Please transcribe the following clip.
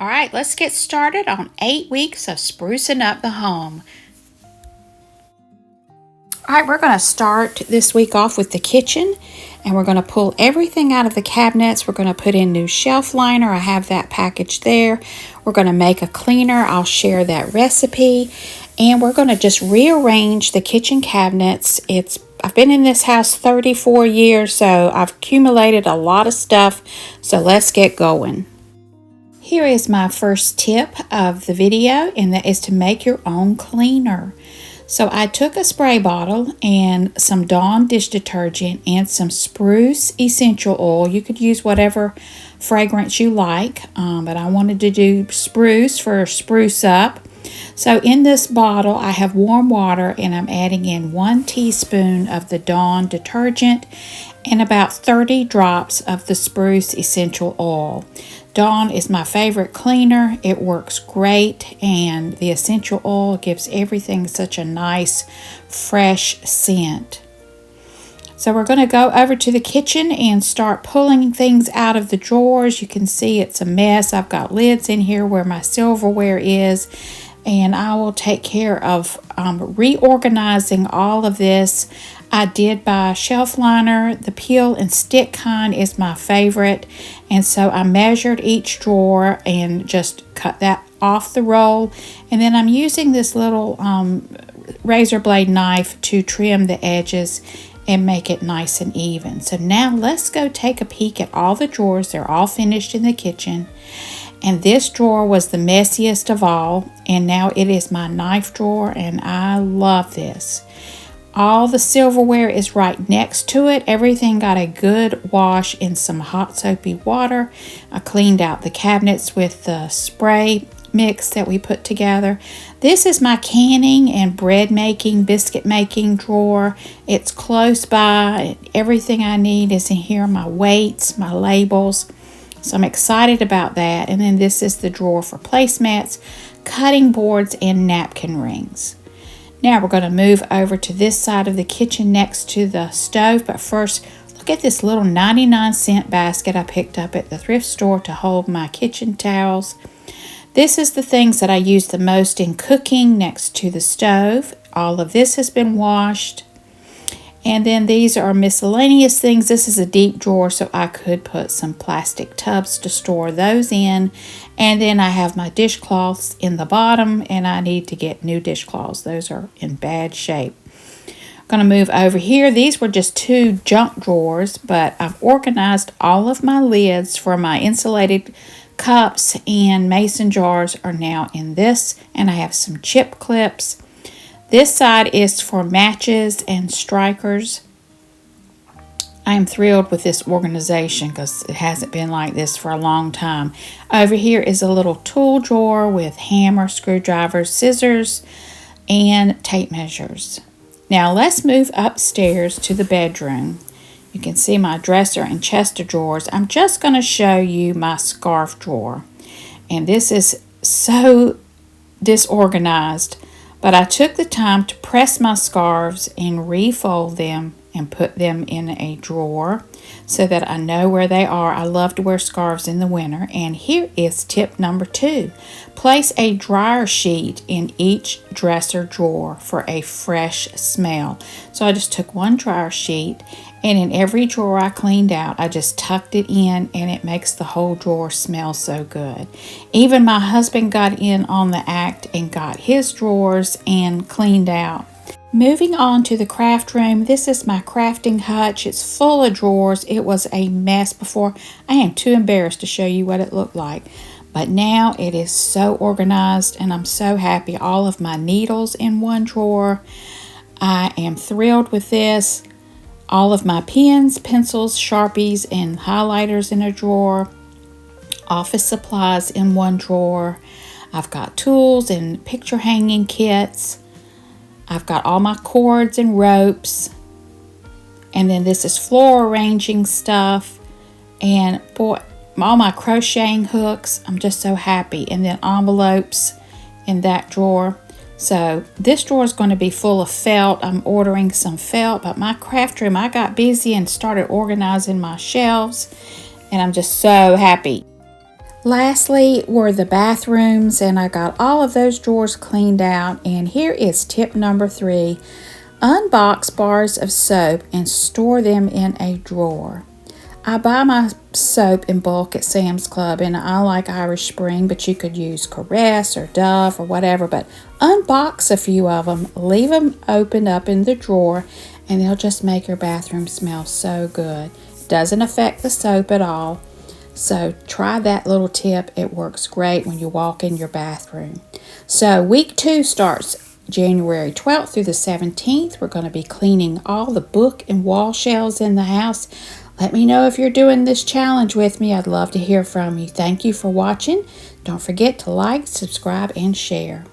All right, let's get started on 8 weeks of sprucing up the home. All right, we're going to start this week off with the kitchen, and we're going to pull everything out of the cabinets. We're going to put in new shelf liner. I have that package there. We're going to make a cleaner. I'll share that recipe, and we're going to just rearrange the kitchen cabinets. I've been in this house 34 years, so I've accumulated a lot of stuff, so let's get going. Here is my first tip of the video, and that is to make your own cleaner. So I took a spray bottle and some Dawn dish detergent and some spruce essential oil. You could use whatever fragrance you like, but I wanted to do spruce for spruce up. So in this bottle I have warm water, and I'm adding in 1 teaspoon of the Dawn detergent and about 30 drops of the spruce essential oil. Dawn is my favorite cleaner. It works great, and the essential oil gives everything such a nice fresh scent. So we're going to go over to the kitchen and start pulling things out of the drawers. You can see it's a mess. I've got lids in here where my silverware is, and I will take care of reorganizing all of this. I did buy shelf liner. The peel and stick kind is my favorite, and so I measured each drawer and just cut that off the roll, and then I'm using this little razor blade knife to trim the edges and make it nice and even. So now let's go take a peek at all the drawers. They're all finished in the kitchen. And this drawer was the messiest of all, and now it is my knife drawer, and I love this. All the silverware is right next to it. Everything got a good wash in some hot soapy water. I cleaned out the cabinets with the spray mix that we put together. This is my canning and bread making, biscuit making drawer. It's close by. Everything I need is in here, my weights, my labels. So I'm excited about that. And then this is the drawer for placemats, cutting boards, and napkin rings. Now we're going to move over to this side of the kitchen next to the stove. But first, look at this little 99-cent basket I picked up at the thrift store to hold my kitchen towels. This is the things that I use the most in cooking next to the stove. All of this has been washed. And then these are miscellaneous things. This is a deep drawer, so I could put some plastic tubs to store those in. And then I have my dishcloths in the bottom, and I need to get new dishcloths. Those are in bad shape. I'm going to move over here. These were just 2 junk drawers, but I've organized all of my lids for my insulated cups and mason jars are now in this, and I have some chip clips. This side is for matches and strikers. I am thrilled with this organization because it hasn't been like this for a long time. Over here is a little tool drawer with hammer, screwdrivers, scissors, and tape measures. Now let's move upstairs to the bedroom. You can see my dresser and chest of drawers. I'm just going to show you my scarf drawer. And this is so disorganized, but I took the time to press my scarves and refold them and put them in a drawer so that I know where they are. I love to wear scarves in the winter. And here is tip number 2. Place a dryer sheet in each dresser drawer for a fresh smell. So I just took 1 dryer sheet, and in every drawer I cleaned out, I just tucked it in, and it makes the whole drawer smell so good. Even my husband got in on the act and got his drawers and cleaned out. Moving on to the craft room, this is my crafting hutch. It's full of drawers. It was a mess before. I am too embarrassed to show you what it looked like. But now it is so organized, and I'm so happy. All of my needles in 1 drawer. I am thrilled with this. All of my pens, pencils, Sharpies, and highlighters in a drawer. Office supplies in 1 drawer. I've got tools and picture hanging kits. I've got all my cords and ropes. And then this is floor arranging stuff. And boy, all my crocheting hooks. I'm just so happy. And then envelopes in that drawer. So this drawer is going to be full of felt. I'm ordering some felt, but my craft room, I got busy and started organizing my shelves, and I'm just so happy. Lastly were the bathrooms, and I got all of those drawers cleaned out. And here is tip number 3. Unbox bars of soap and store them in a drawer. I buy my soap in bulk at Sam's Club, and I like Irish Spring, but you could use Caress or Dove or whatever. But unbox a few of them, leave them open up in the drawer, and they'll just make your bathroom smell so good. Doesn't affect the soap at all. So try that little tip. It works great when you walk in your bathroom. So week 2 starts January 12th through the 17th. We're going to be cleaning all the book and wall shelves in the house. Let me know if you're doing this challenge with me. I'd love to hear from you. Thank you for watching. Don't forget to like, subscribe, and share.